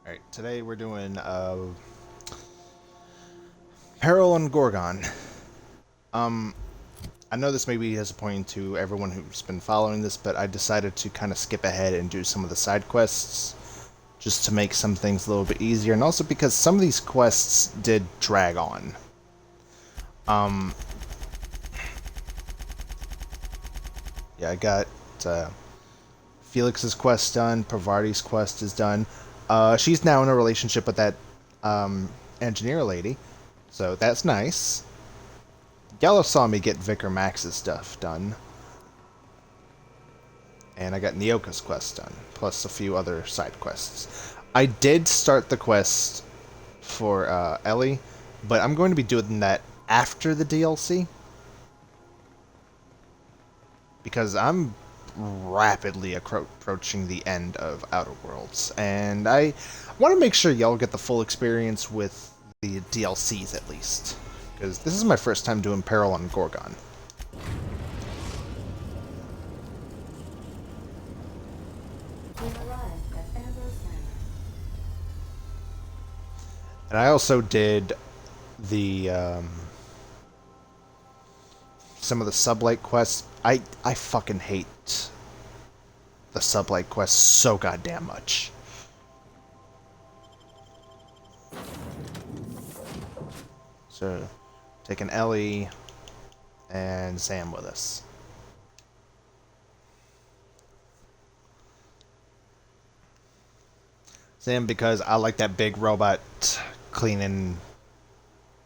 Alright, today we're doing Peril and Gorgon. Um, I know this may be disappointing to everyone who's been following this, but I decided to kind of skip ahead and do some of the side quests just to make some things a little bit easier, and also because some of these quests did drag on. Um, yeah, I got uh, Felix's quest done, Pavarti's quest is done. She's now in a relationship with that engineer lady, so that's nice. Gallo saw me get Vicar Max's stuff done. And I got Nyoka's quest done, plus a few other side quests. I did start the quest for Ellie, but I'm going to be doing that after the DLC because I'm rapidly approaching the end of Outer Worlds, and I want to make sure y'all get the full experience with the DLCs at least, because this is my first time doing Peril on Gorgon. And I also did the some of the sublight quests. I fucking hate the sublight quests so goddamn much. So, taking Ellie and Sam with us. Sam because I like that big robot cleaning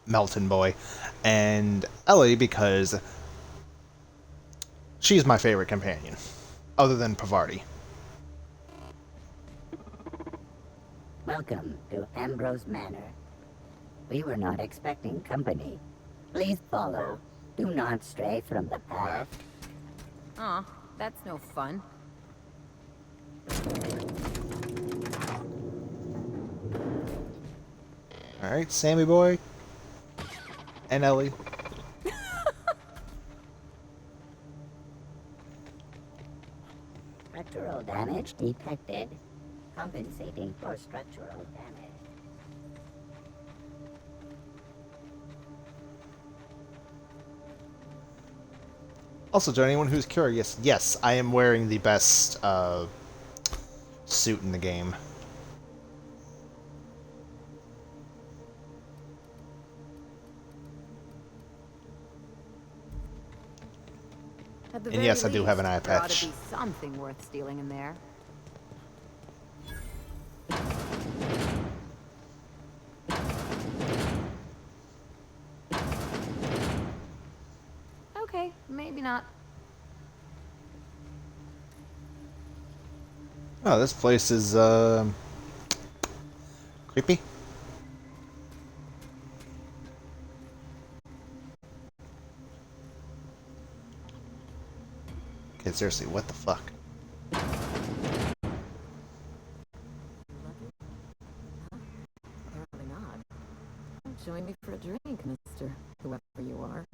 Melton boy, and Ellie because she's my favorite companion, other than Pavarti. Welcome to Ambrose Manor. We were not expecting company. Please follow. Do not stray from the path. Aw, that's no fun. Alright, Sammy boy. And Ellie. Structural damage detected. Compensating for structural damage. Also, to anyone who's curious, yes, I am wearing the best suit in the game. At the And very yes, I do have an eye least, there ought patch. to be something worth stealing in there. Okay, maybe not. Oh, this place is creepy. Okay, seriously, what the fuck? Apparently not. Join me for a drink, mister, whoever you are.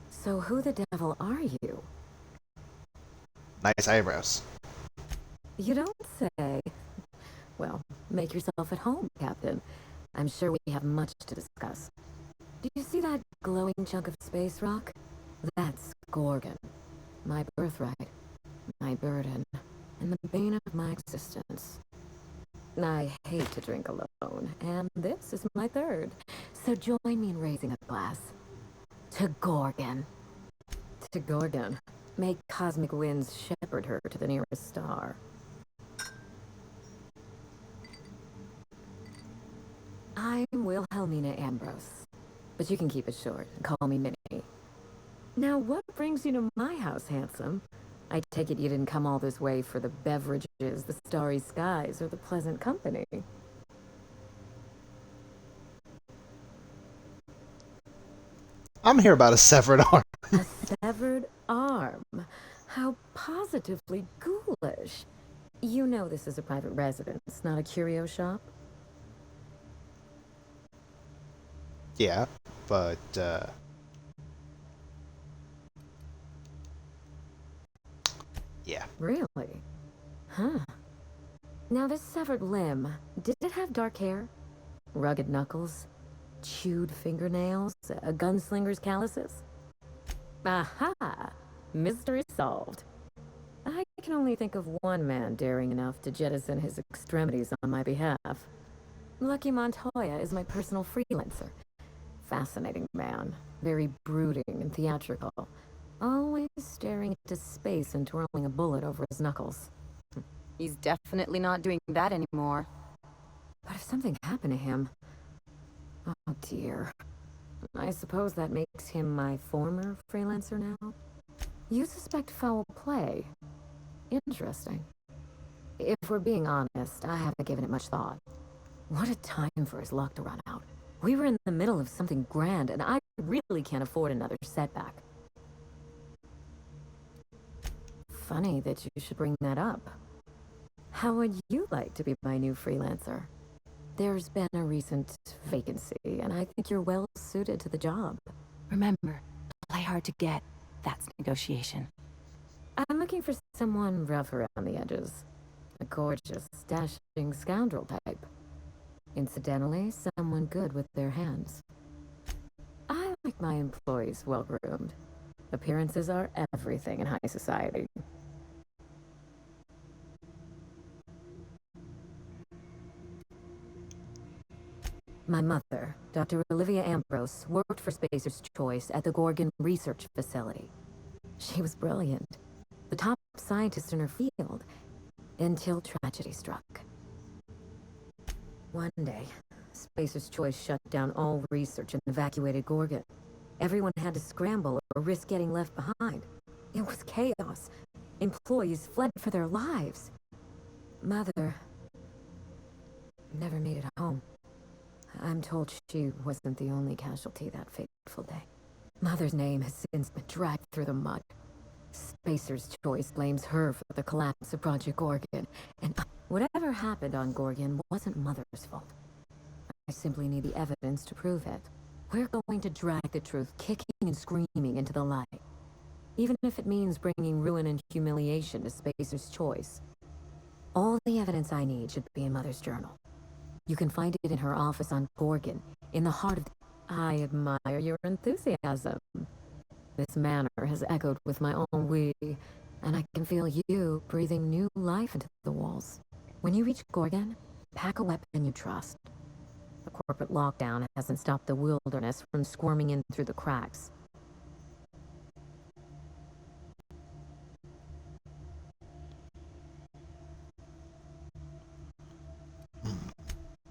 So who the devil are you? Nice eyebrows. You don't say. Well, make yourself at home, Captain. I'm sure we have much to discuss. Do you see that glowing chunk of space rock? That's Gorgon. My birthright, my burden, and the bane of my existence. I hate to drink alone, and this is my third. So join me in raising a glass. To Gorgon. To Gorgon. May cosmic winds shepherd her to the nearest star. I'm Wilhelmina Ambrose, but you can keep it short and call me Minnie. Now, what brings you to my house, handsome? I take it you didn't come all this way for the beverages, the starry skies, or the pleasant company. I'm here about a severed arm. A severed arm. How positively ghoulish. You know this is a private residence, not a curio shop? Yeah, but yeah. Really? Huh. Now this severed limb, did it have dark hair? Rugged knuckles? Chewed fingernails? A gunslinger's calluses? Aha! Mystery solved. I can only think of one man daring enough to jettison his extremities on my behalf. Lucky Montoya is my personal freelancer. Fascinating man, very brooding and theatrical, always staring into space and twirling a bullet over his knuckles. He's definitely not doing that anymore. But if something happened to him... Oh dear. I suppose that makes him my former freelancer now? You suspect foul play? Interesting. If we're being honest, I haven't given it much thought. What a time for his luck to run out. We were in the middle of something grand, and I really can't afford another setback. Funny that you should bring that up. How would you like to be my new freelancer? There's been a recent vacancy, and I think you're well suited to the job. Remember, play hard to get. That's negotiation. I'm looking for someone rough around the edges. A gorgeous, dashing scoundrel type. Incidentally, someone good with their hands. I like my employees well-groomed. Appearances are everything in high society. My mother, Dr. Olivia Ambrose, worked for Spacer's Choice at the Gorgon Research Facility. She was brilliant, the top scientist in her field, until tragedy struck. One day, Spacer's Choice shut down all research and evacuated Gorgon. Everyone had to scramble or risk getting left behind. It was chaos. Employees fled for their lives. Mother never made it home. I'm told she wasn't the only casualty that fateful day. Mother's name has since been dragged through the mud. Spacer's Choice blames her for the collapse of Project Gorgon, and whatever happened on Gorgon wasn't Mother's fault. I simply need the evidence to prove it. We're going to drag the truth kicking and screaming into the light, even if it means bringing ruin and humiliation to Spacer's Choice. All the evidence I need should be in Mother's journal. You can find it in her office on Gorgon, in the heart of... I admire your enthusiasm. This manor has echoed with my own we, and I can feel you breathing new life into the walls. When you reach Gorgon, pack a weapon you trust. The corporate lockdown hasn't stopped the wilderness from squirming in through the cracks.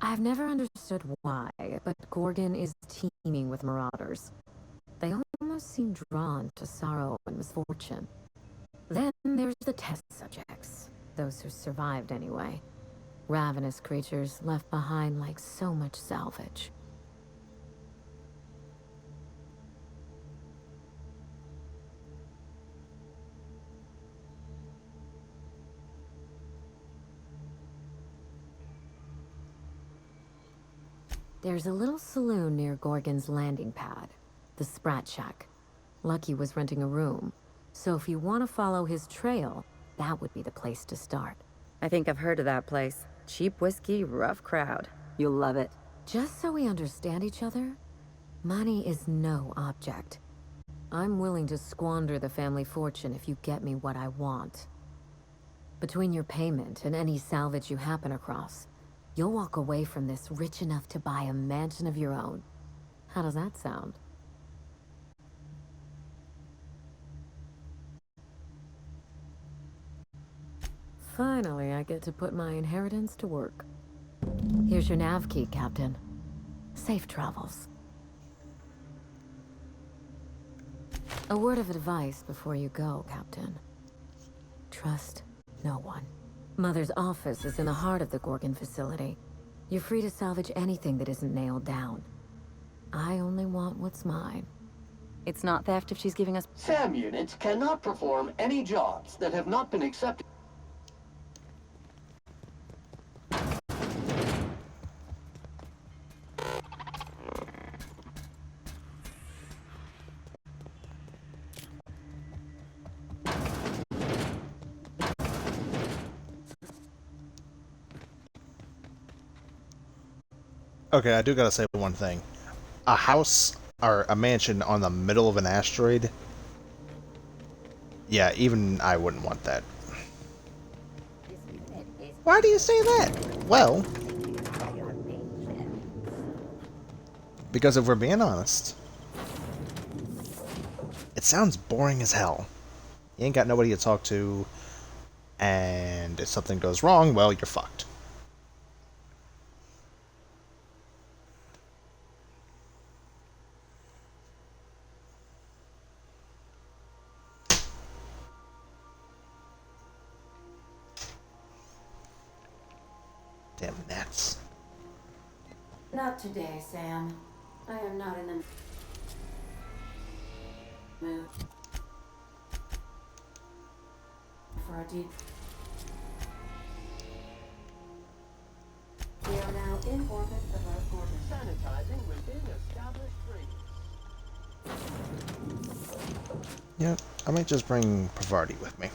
I've never understood why, but Gorgon is teeming with marauders. They almost seem drawn to sorrow and misfortune. Then there's the test subjects, those who survived anyway. Ravenous creatures left behind like so much salvage. There's a little saloon near Gorgon's landing pad, the Sprat Shack. Lucky was renting a room, so if you want to follow his trail, that would be the place to start. I think I've heard of that place. Cheap whiskey, rough crowd. You'll love it. Just so we understand each other, money is no object. I'm willing to squander the family fortune if you get me what I want. Between your payment and any salvage you happen across, you'll walk away from this rich enough to buy a mansion of your own. How does that sound? Finally, I get to put my inheritance to work. Here's your nav key, Captain. Safe travels. A word of advice before you go, Captain. Trust no one. Mother's office is in the heart of the Gorgon facility. You're free to salvage anything that isn't nailed down. I only want what's mine. It's not theft if she's giving us... SAM units cannot perform any jobs that have not been accepted. Okay, I do gotta say one thing. A house or a mansion on the middle of an asteroid? Yeah, even I wouldn't want that. This unit is Why do you say that? Well, thank you for your patience. because if we're being honest, it sounds boring as hell. You ain't got nobody to talk to, and if something goes wrong, well, you're fucked. Damn gnats. Not today, Sam. I am not in the mood for a deep. We are now in orbit above Gorgon. Sanitizing within established range. Yeah, I might just bring Pavardi with me.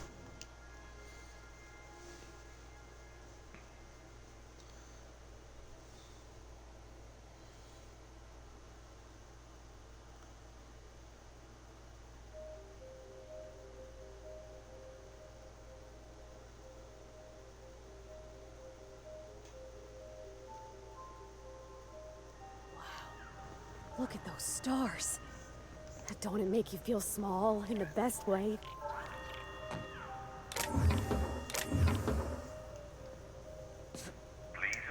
Look at those stars. Don't it make you feel small in the best way? Please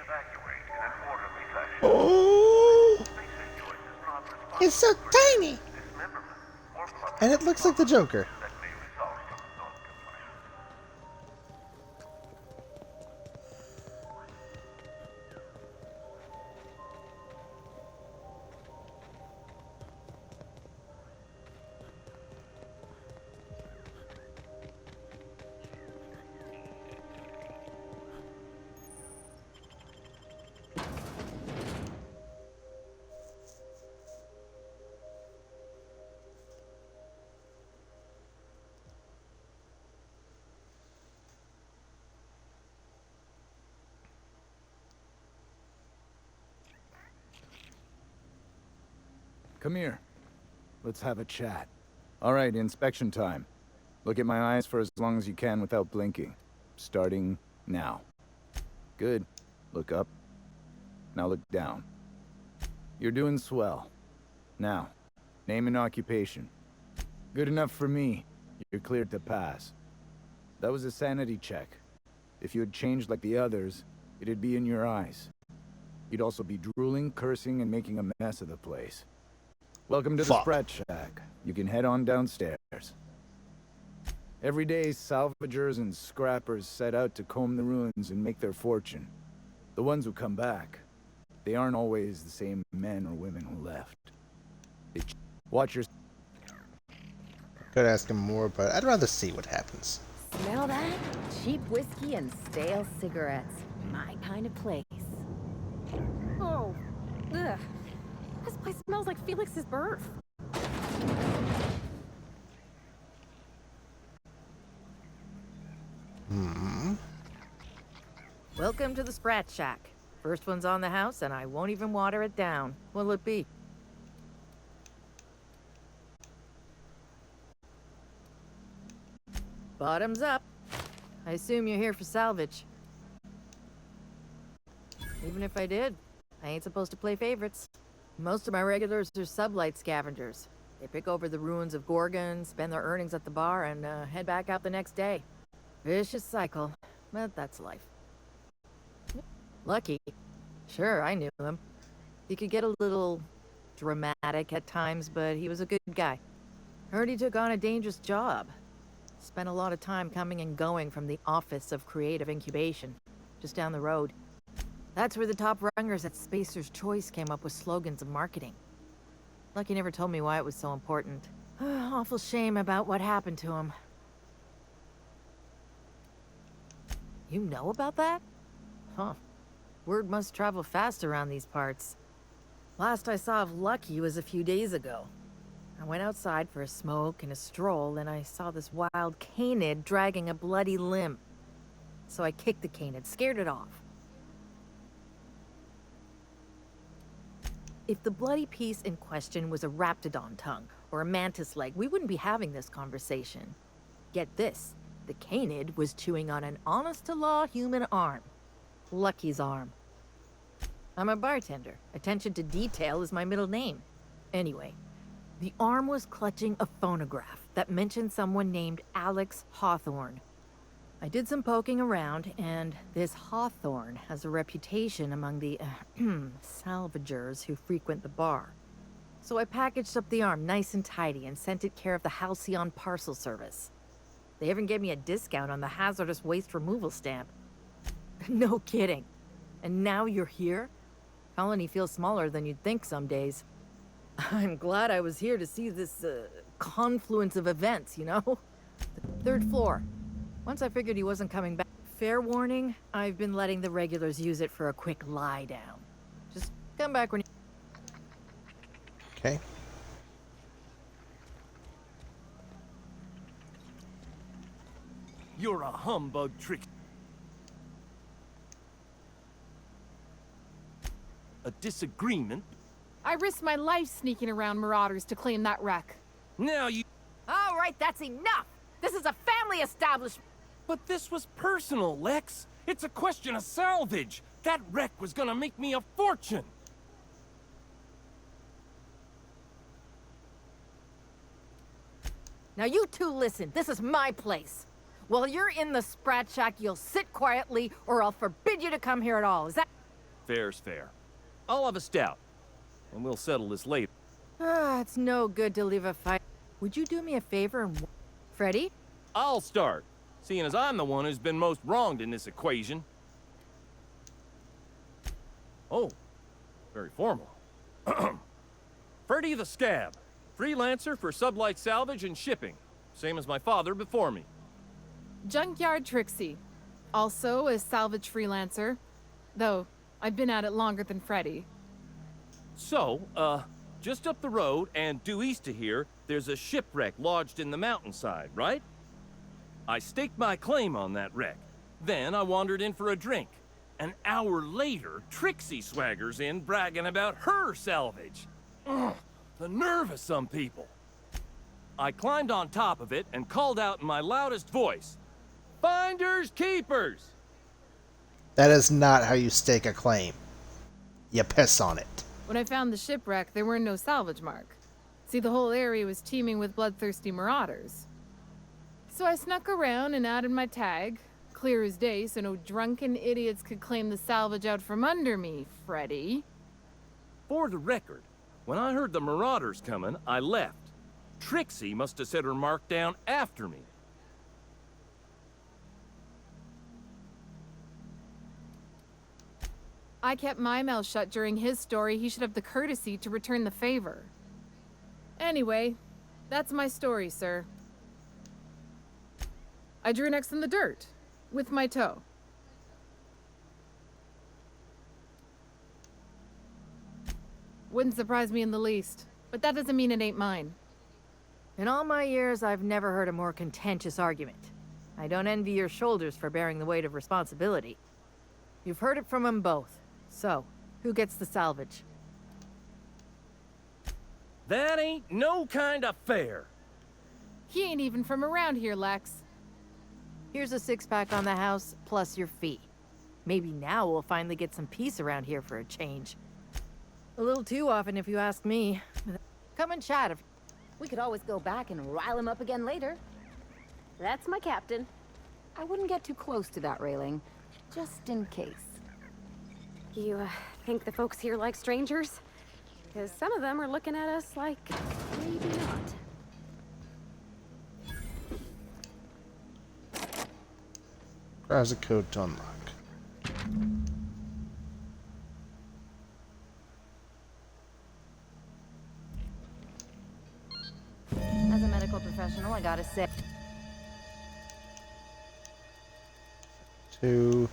evacuate in an orderly fashion. Oh, Basic choice is not responsible it's so for tiny, dismemberment or public and it looks like the Joker. that may result from non-compliance. Come here. Let's have a chat. All right, inspection time. Look at my eyes for as long as you can without blinking. Starting now. Good. Look up. Now look down. You're doing swell. Now, name and occupation. Good enough for me. You're cleared to pass. That was a sanity check. If you had changed like the others, it'd be in your eyes. You'd also be drooling, cursing, and making a mess of the place. Welcome to the Fuck. Sprat Shack. You can head on downstairs. Every day, salvagers and scrappers set out to comb the ruins and make their fortune. The ones who come back, they aren't always the same men or women who left. Watch your... Could ask him more, but I'd rather see what happens. Smell that? Cheap whiskey and stale cigarettes. My kind of place. Oh, ugh. This place smells like Felix's birth. Welcome to the Sprat Shack. First one's on the house, and I won't even water it down. What'll it be? Bottoms up. I assume you're here for salvage. Even if I did, I ain't supposed to play favorites. Most of my regulars are sublight scavengers. They pick over the ruins of Gorgon, spend their earnings at the bar, and head back out the next day. Vicious cycle, but that's life. Lucky. Sure, I knew him. He could get a little dramatic at times, but he was a good guy. Heard he took on a dangerous job. Spent a lot of time coming and going from the Office of Creative Incubation, just down the road. That's where the top rungers at Spacer's Choice came up with slogans and marketing. Lucky never told me why it was so important. Awful shame about what happened to him. You know about that? Huh. Word must travel fast around these parts. Last I saw of Lucky was a few days ago. I went outside for a smoke and a stroll, and I saw this wild canid dragging a bloody limb. So I kicked the canid, scared it off. If the bloody piece in question was a raptidon tongue or a mantis leg, we wouldn't be having this conversation. Get this, the canid was chewing on an honest-to-law human arm. Lucky's arm. I'm a bartender. Attention to detail is my middle name. Anyway, the arm was clutching a phonograph that mentioned someone named Alex Hawthorne. I did some poking around, and this Hawthorne has a reputation among the salvagers who frequent the bar. So I packaged up the arm nice and tidy and sent it care of the Halcyon Parcel Service. They even gave me a discount on the hazardous waste removal stamp. No kidding. And now you're here? Colony feels smaller than you'd think some days. I'm glad I was here to see this confluence of events, you know? The third floor. Once I figured he wasn't coming back. Fair warning, I've been letting the regulars use it for a quick lie down. Just come back when you... Okay. You're a humbug trick. A disagreement? I risked my life sneaking around marauders to claim that wreck. Now you... All right, that's enough! This is a family establishment! But this was personal, Lex. It's a question of salvage. That wreck was gonna make me a fortune. Now you two listen, this is my place. While you're in the Sprat Shack, you'll sit quietly, or I'll forbid you to come here at all. Is that... Fair's fair. I'll have a stout, and we'll settle this later. It's no good to leave a fight. Would you do me a favor and... Freddy? I'll start, seeing as I'm the one who's been most wronged in this equation. Oh, very formal. Freddy the Scab, freelancer for sublight salvage and shipping, same as my father before me. Junkyard Trixie. Also a salvage freelancer. Though, I've been at it longer than Freddy. So, just up the road and due east of here, there's a shipwreck lodged in the mountainside, right? I staked my claim on that wreck. Then I wandered in for a drink. An hour later, Trixie swaggers in bragging about her salvage. Ugh, the nerve of some people. I climbed on top of it and called out in my loudest voice, "Finders keepers!" That is not how you stake a claim. You piss on it. When I found the shipwreck, there were no salvage mark. See, the whole area was teeming with bloodthirsty marauders. So I snuck around and added my tag, clear as day, so no drunken idiots could claim the salvage out from under me, Freddy. For the record, when I heard the marauders coming, I left. Trixie must have set her mark down after me. I kept my mouth shut during his story. He should have the courtesy to return the favor. Anyway, that's my story, sir. I drew next in the dirt, with my toe. Wouldn't surprise me in the least, but that doesn't mean it ain't mine. In all my years, I've never heard a more contentious argument. I don't envy your shoulders for bearing the weight of responsibility. You've heard it from them both. So, who gets the salvage? That ain't no kind of fair. He ain't even from around here, Lex. Here's a 6-pack on the house, plus your fee. Maybe now we'll finally get some peace around here for a change. A little too often, if you ask me. Come and chat if... We could always go back and rile him up again later. That's my captain. I wouldn't get too close to that railing, just in case. You, think the folks here like strangers? Because some of them are looking at us like, maybe not. Browse a code to unlock. As a medical professional, I gotta say... 2.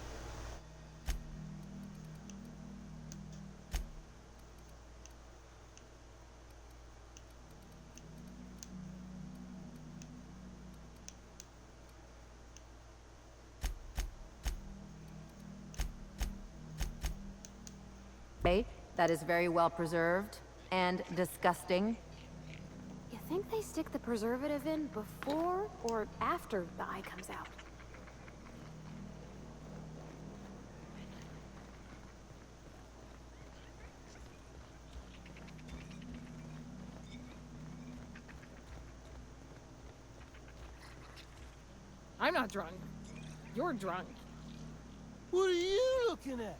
that is very well preserved and disgusting. You think they stick the preservative in before or after the eye comes out? I'm not drunk. You're drunk. What are you looking at?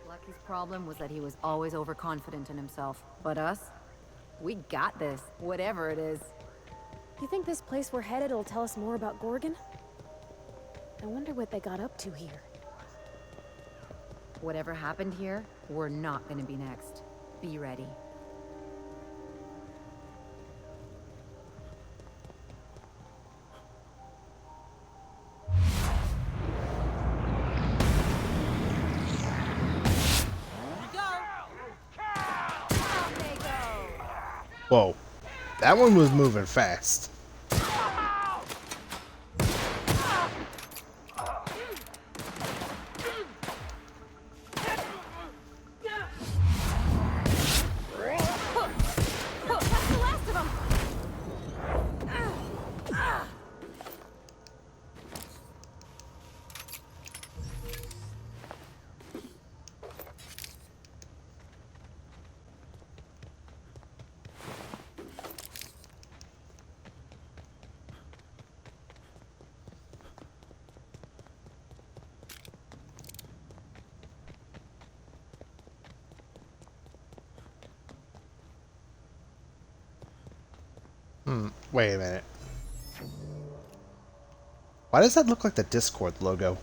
Lucky's problem was that he was always overconfident in himself. But us? We got this, whatever it is. You think this place we're headed will tell us more about Gorgon? I wonder what they got up to here. Whatever happened here, we're not gonna be next. Be ready. Whoa. That one was moving fast. Wait a minute. Why does that look like the Discord logo?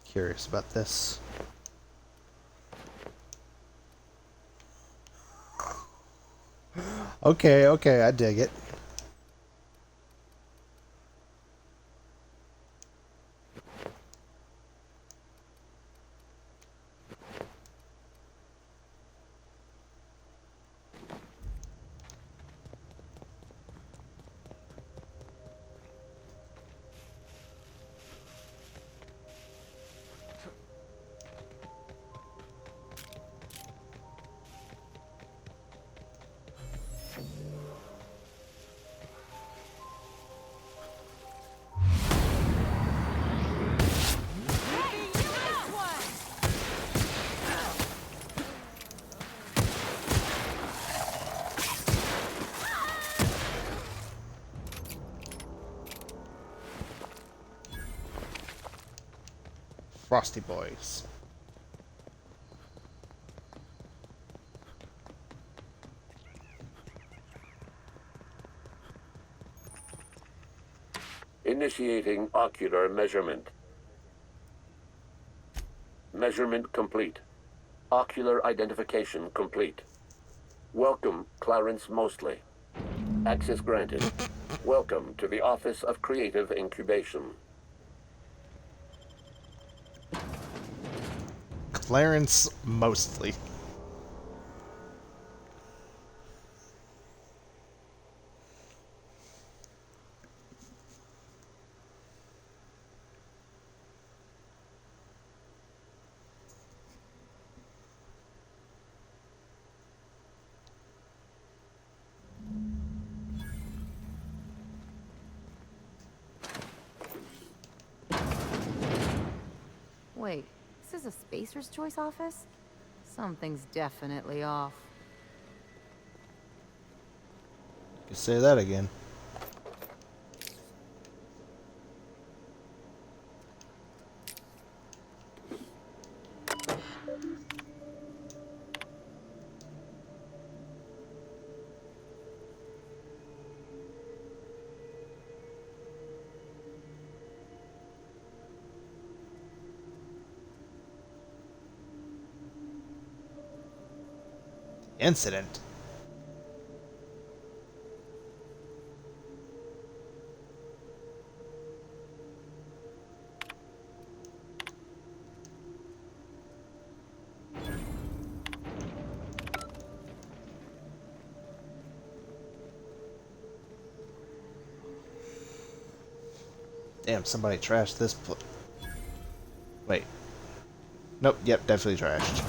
Curious about this. Okay, I dig it. Frosty Boys. Initiating ocular measurement. Measurement complete. Ocular identification complete. Welcome, Clarence Mostly. Access granted. Welcome to the Office of Creative Incubation. Clarence mostly. Wait, this is a Spacer's Choice office? Something's definitely off. You can say that again. Incident. Damn, somebody trashed this Wait. Nope, yep, definitely trashed.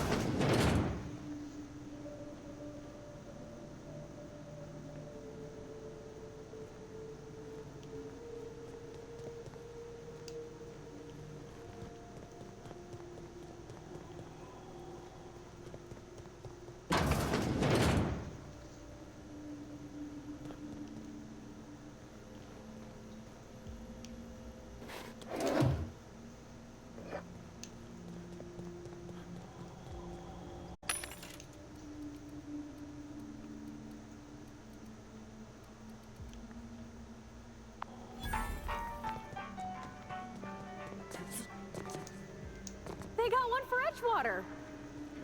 They got one for Edgewater.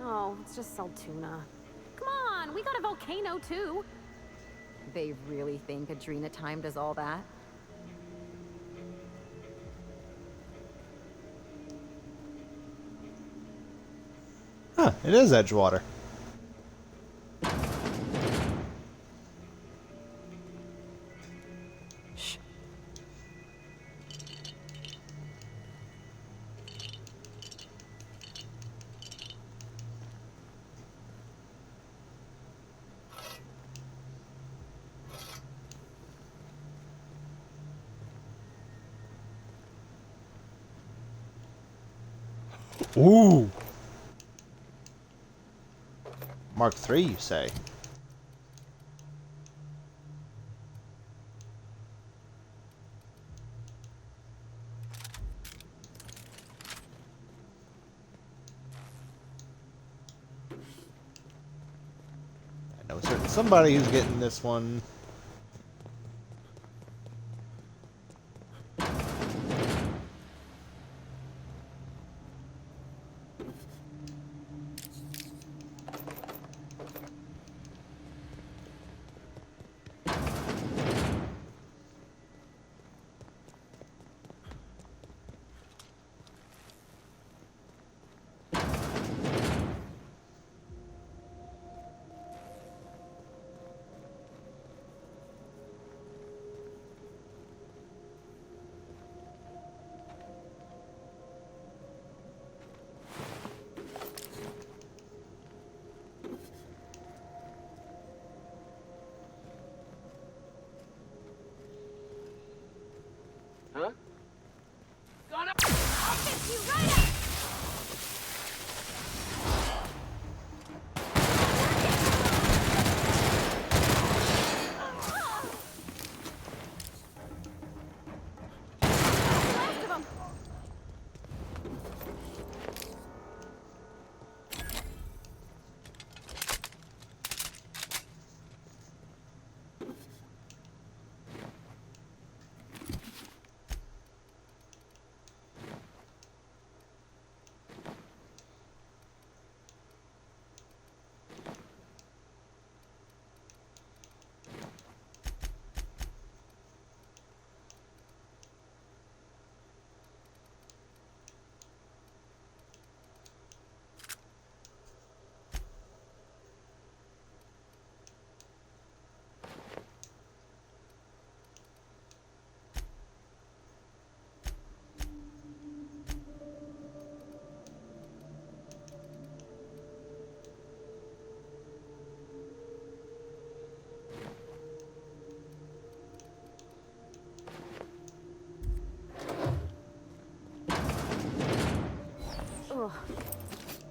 Oh, it's just salt tuna. Come on, we got a volcano too. They really think Adrena time does all that? Huh, it is Edgewater. Ooh. Mark III, you say? I know somebody who's getting this one.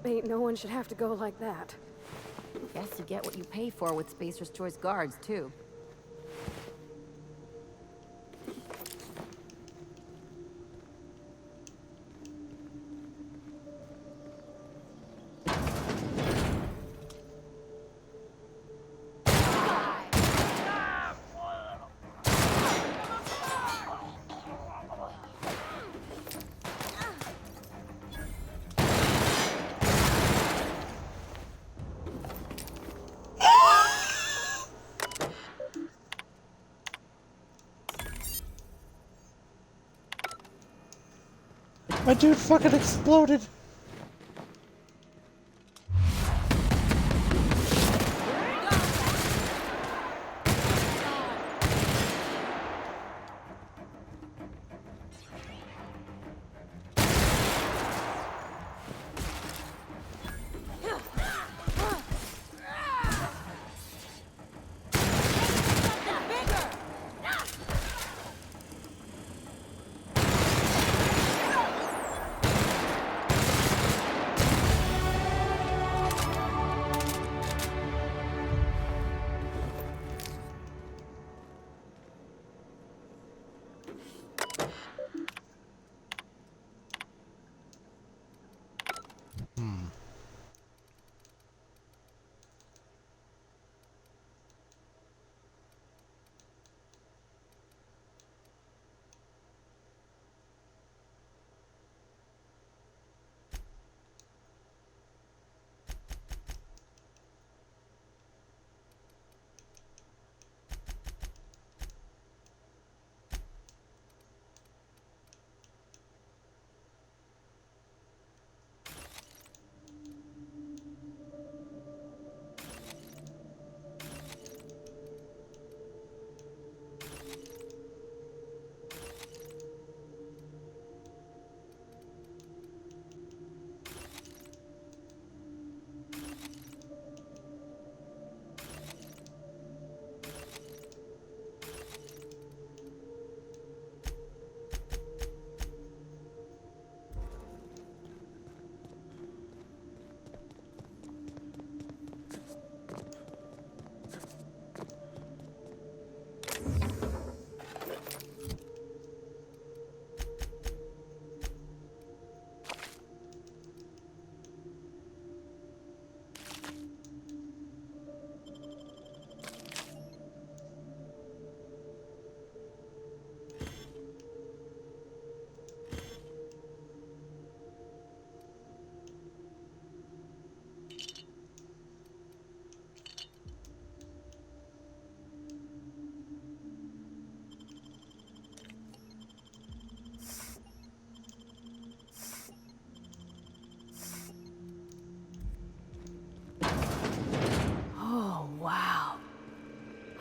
debate no one should have to go like that. Guess you get what you pay for with Spacer's Choice guards, too. My dude fucking exploded!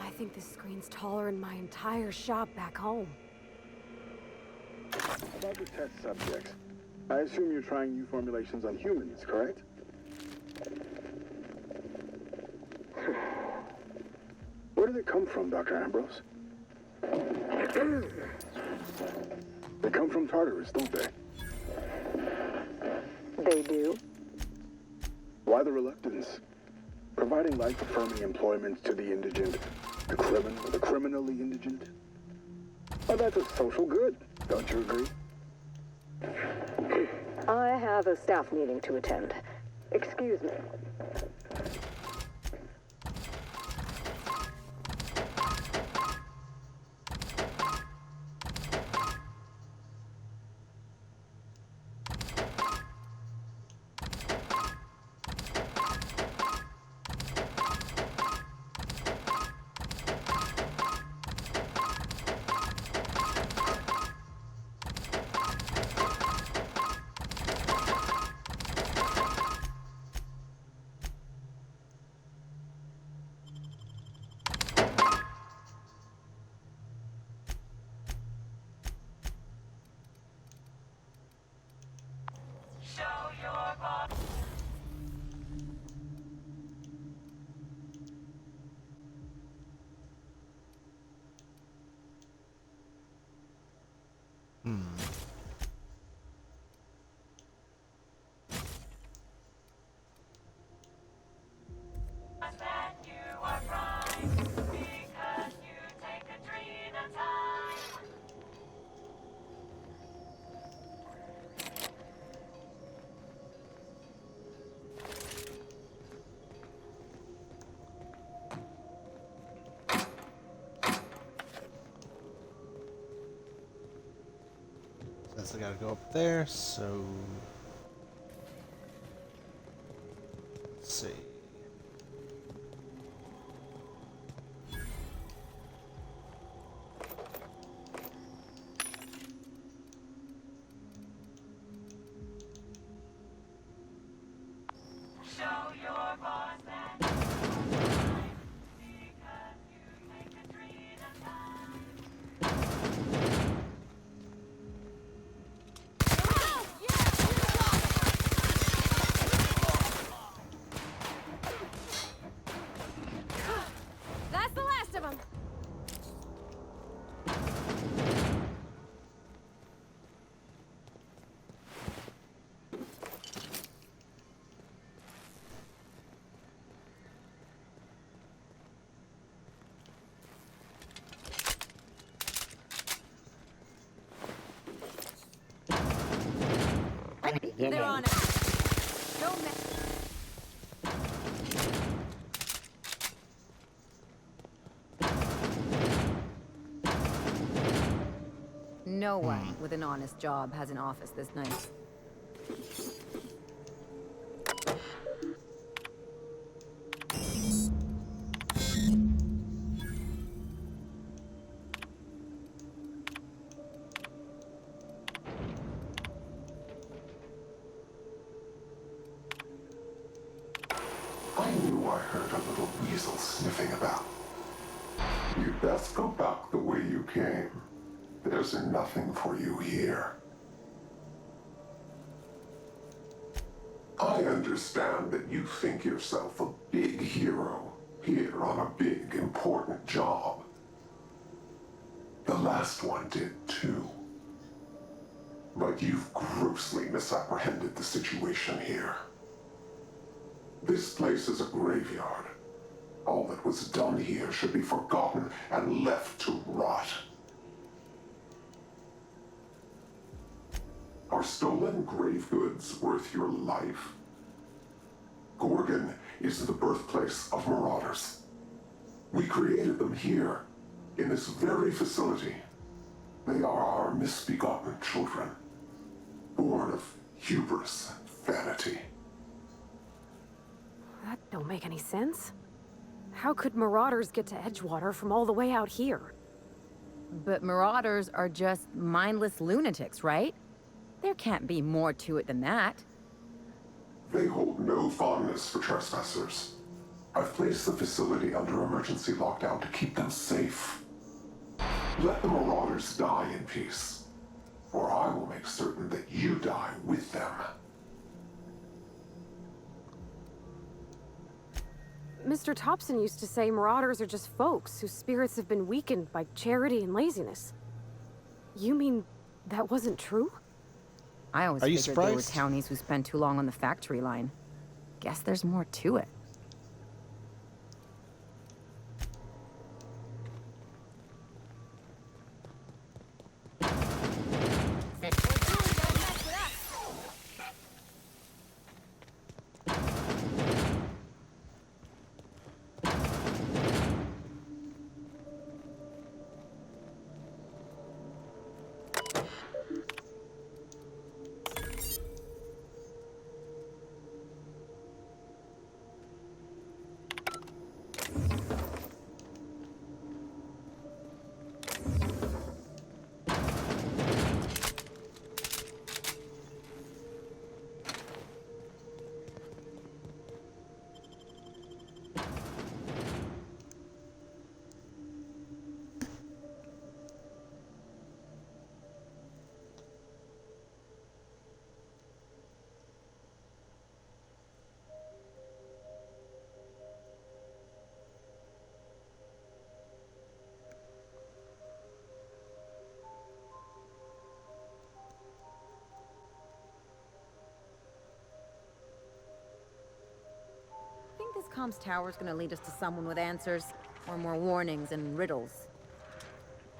I think this screen's taller than my entire shop back home. About the test subjects, I assume you're trying new formulations on humans, correct? Where do they come from, Dr. Ambrose? They come from Tartarus, don't they? They do? Why the reluctance? Providing life-affirming employment to the indigent, the criminally indigent. Oh, that's a social good, don't you agree? I have a staff meeting to attend. Excuse me. guess I gotta go up there, so... Let's see. That's the last of them. They're on it. Don't mess. No one with an honest job has an office this nice. I knew I heard a little weasel sniffing about. You'd best go back the way you came. There's nothing for you here. I understand that you think yourself a big hero here on a big, important job. The last one did too. But you've grossly misapprehended the situation here. This place is a graveyard. All that was done here should be forgotten and left to rot. Are stolen grave goods worth your life? Gorgon is the birthplace of marauders. We created them here, in this very facility. They are our misbegotten children, born of hubris and vanity. That don't make any sense. How could marauders get to Edgewater from all the way out here? But marauders are just mindless lunatics, right? There can't be more to it than that. They hold no fondness for trespassers. I've placed the facility under emergency lockdown to keep them safe. Let the marauders die in peace, or I will make certain that you die with them. Mr. Thompson used to say marauders are just folks whose spirits have been weakened by charity and laziness. You mean that wasn't true? I always Are you figured they were surprised? townies who spend too long on the factory line. Guess there's more to it. Think this comms tower's gonna lead us to someone with answers, or more warnings and riddles?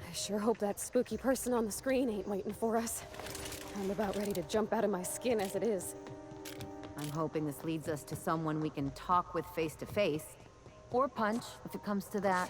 I sure hope that spooky person on the screen ain't waiting for us. I'm about ready to jump out of my skin as it is. I'm hoping this leads us to someone we can talk with face to face, or punch if it comes to that.